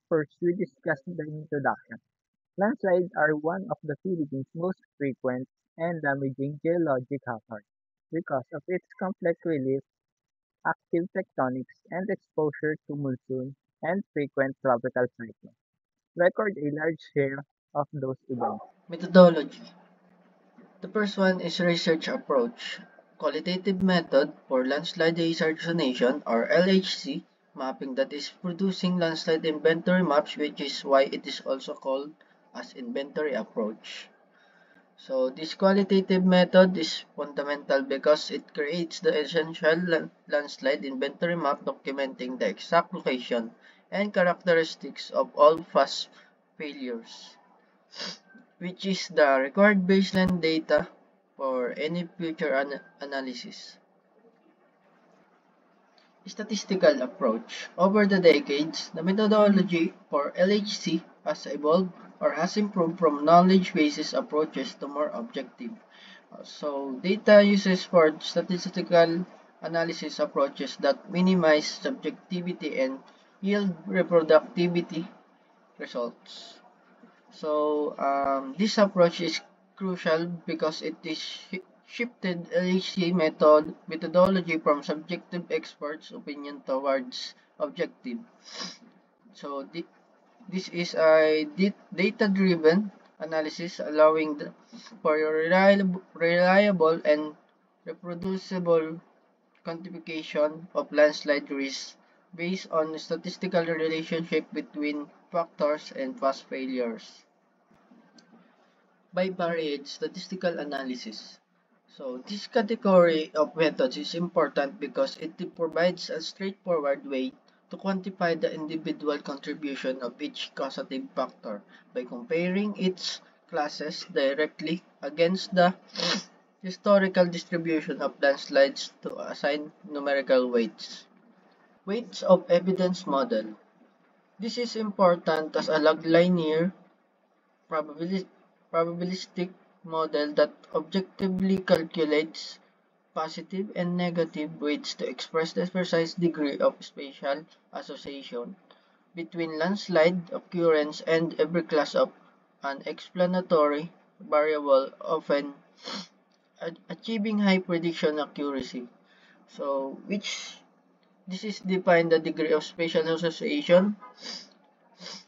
First, we discuss the introduction. Landslides are one of the Philippines' most frequent and damaging geologic hazards because of its complex relief, active tectonics, and exposure to monsoon and frequent tropical cyclones. Record a large share of those events. Methodology. The first one is research approach. Qualitative method for landslide hazardization or LHC mapping that is producing landslide inventory maps, which is why it is also called as inventory approach. So this qualitative method is fundamental because it creates the essential landslide inventory map documenting the exact location and characteristics of all past failures, which is the required baseline data for any future analysis. Statistical approach. Over the decades, the methodology for LHC has evolved or has improved from knowledge-based approaches to more objective. So, data uses for statistical analysis approaches that minimize subjectivity and yield reproducibility results. So this approach is crucial because it is shifted LHC methodology from subjective experts' opinion towards objective. So this is a data-driven analysis allowing for a reliable and reproducible quantification of landslide risk based on statistical relationship between factors and past failures. Bivariate statistical analysis. So this category of methods is important because it provides a straightforward way to quantify the individual contribution of each causative factor by comparing its classes directly against the historical distribution of landslides to assign numerical weights. Weights of evidence model. This is important as a linear probabili- probabilistic model that objectively calculates positive and negative weights to express the precise degree of spatial association between landslide occurrence and every class of an explanatory variable, often achieving high prediction accuracy. So, which this is defined the degree of spatial association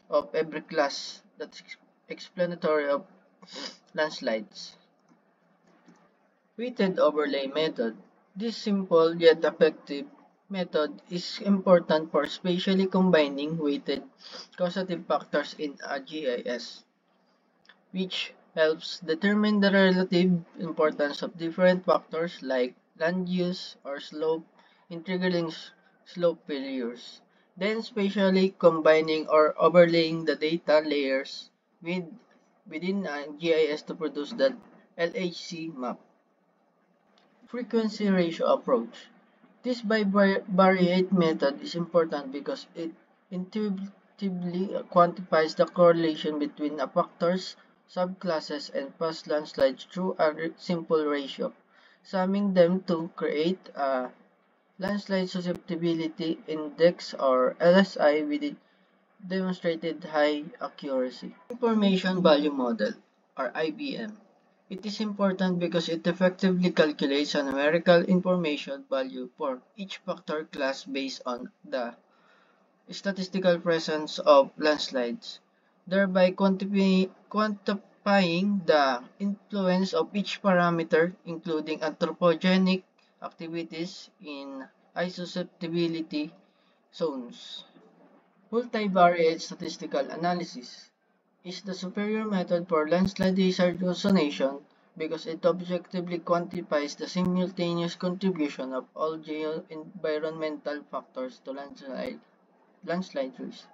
of every class that's explanatory of landslides. Weighted overlay method. This simple yet effective method is important for spatially combining weighted causative factors in a GIS, which helps determine the relative importance of different factors like land use or slope in triggering slope failures. Then spatially combining or overlaying the data layers with, within a GIS to produce the LHC map. Frequency ratio approach. This bivariate method is important because it intuitively quantifies the correlation between a factor's subclasses and past landslides through a simple ratio, summing them to create a landslide susceptibility index or LSI with a demonstrated high accuracy. Information value model or IVM. It is important because it effectively calculates a numerical information value for each factor class based on the statistical presence of landslides, thereby quantifying the influence of each parameter, including anthropogenic activities in isusceptibility zones. Multivariate statistical analysis is the superior method for landslide hazard resonation because it objectively quantifies the simultaneous contribution of all geo-environmental factors to landslide risk.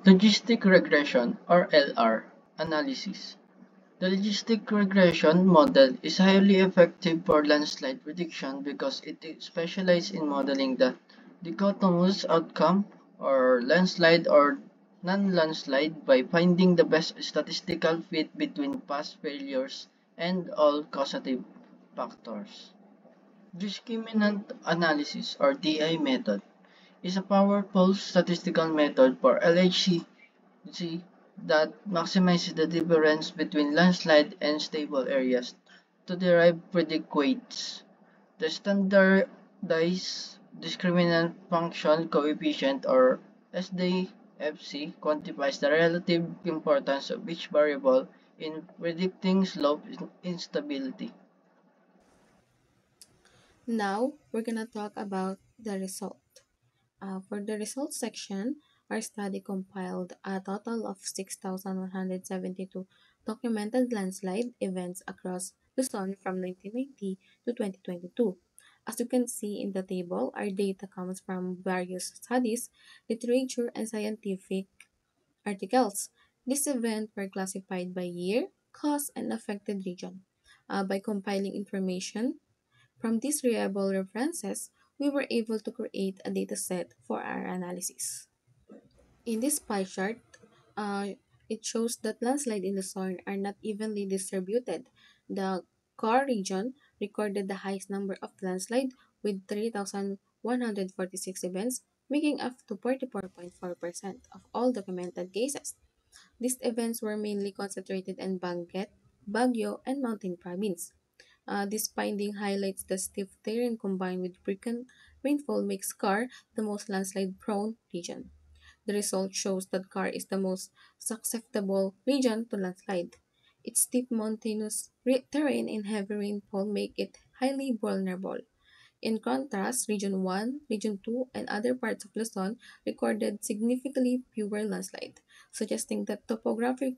Logistic regression or LR analysis. The logistic regression model is highly effective for landslide prediction because it specializes in modeling the dichotomous outcome or landslide or non-landslide by finding the best statistical fit between past failures and all causative factors. Discriminant analysis or DI method. is a powerful statistical method for LHC that maximizes the difference between landslide and stable areas to derive predict weights. The standardized discriminant function coefficient or SDFC quantifies the relative importance of each variable in predicting slope instability. Now, we're going to talk about the result. For the results section, our study compiled a total of 6,172 documented landslide events across Luzon from 1990 to 2022. As you can see in the table, our data comes from various studies, literature, and scientific articles. These events were classified by year, cause, and affected region. By compiling information from these reliable references, we were able to create a dataset for our analysis. In this pie chart, uh, it shows that landslides in Luzon are not evenly distributed. The core region recorded the highest number of landslides with 3,146 events, making up to 44.4% of all documented cases. These events were mainly concentrated in Banguet, Baguio, and Mountain Province. This finding highlights the stiff terrain combined with frequent rainfall makes Car the most landslide-prone region. The result shows that Car is the most susceptible region to landslide. Its steep mountainous terrain and heavy rainfall make it highly vulnerable. In contrast, Region 1, Region 2, and other parts of Luzon recorded significantly fewer landslides, suggesting that topography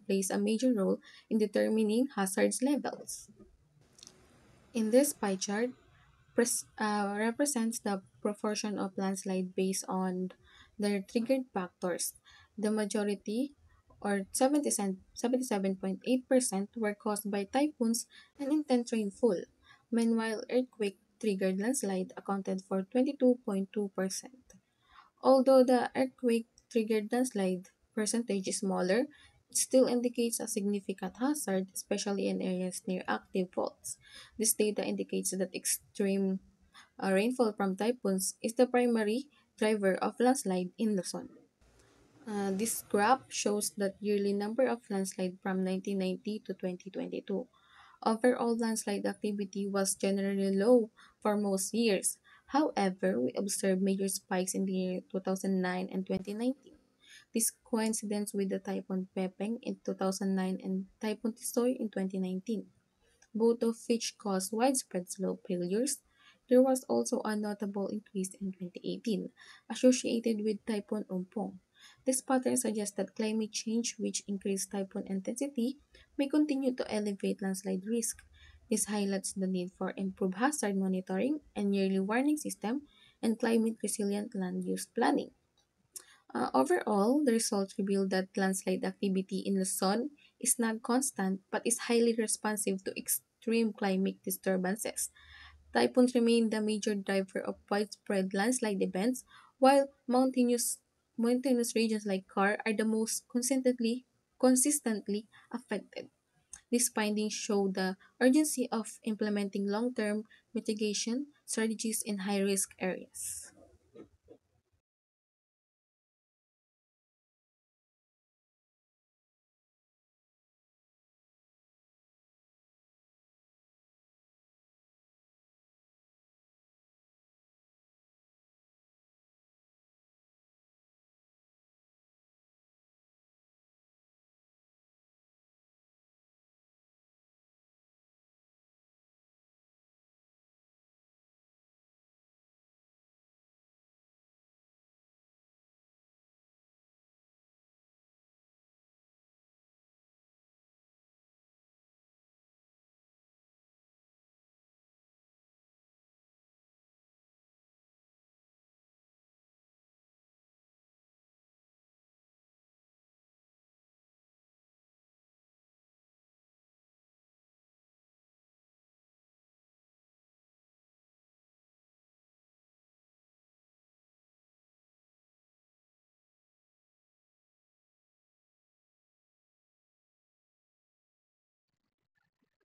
plays a major role in determining hazard levels. In this pie chart, represents the proportion of landslide based on their triggered factors. The majority, or 77.8%, were caused by typhoons and intense rainfall. Meanwhile, earthquake triggered landslide accounted for 22.2%. Although the earthquake triggered landslide percentage is smaller, it still indicates a significant hazard, especially in areas near active faults. This data indicates that extreme rainfall from typhoons is the primary driver of landslide in Luzon. This graph shows the yearly number of landslides from 1990 to 2022. Overall landslide activity was generally low for most years. However, we observed major spikes in the year 2009 and 2019. This coincidence with the Typhoon Pepeng in 2009 and Typhoon Tisoy in 2019, both of which caused widespread slope failures. There was also a notable increase in 2018, associated with Typhoon Umpong. This pattern suggests that climate change, which increased typhoon intensity, may continue to elevate landslide risk. This highlights the need for improved hazard monitoring and yearly warning system and climate resilient land use planning. Overall, the results reveal that landslide activity in Luzon is not constant but is highly responsive to extreme climate disturbances. Typhoons remain the major driver of widespread landslide events, while mountainous regions like Car are the most consistently affected. These findings show the urgency of implementing long-term mitigation strategies in high-risk areas.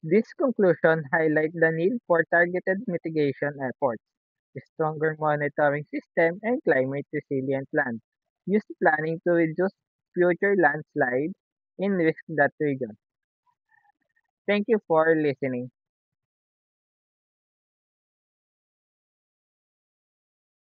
This conclusion highlights the need for targeted mitigation efforts. stronger monitoring system, and climate resilient land. Use planning to reduce future landslides in risk that region. Thank you for listening.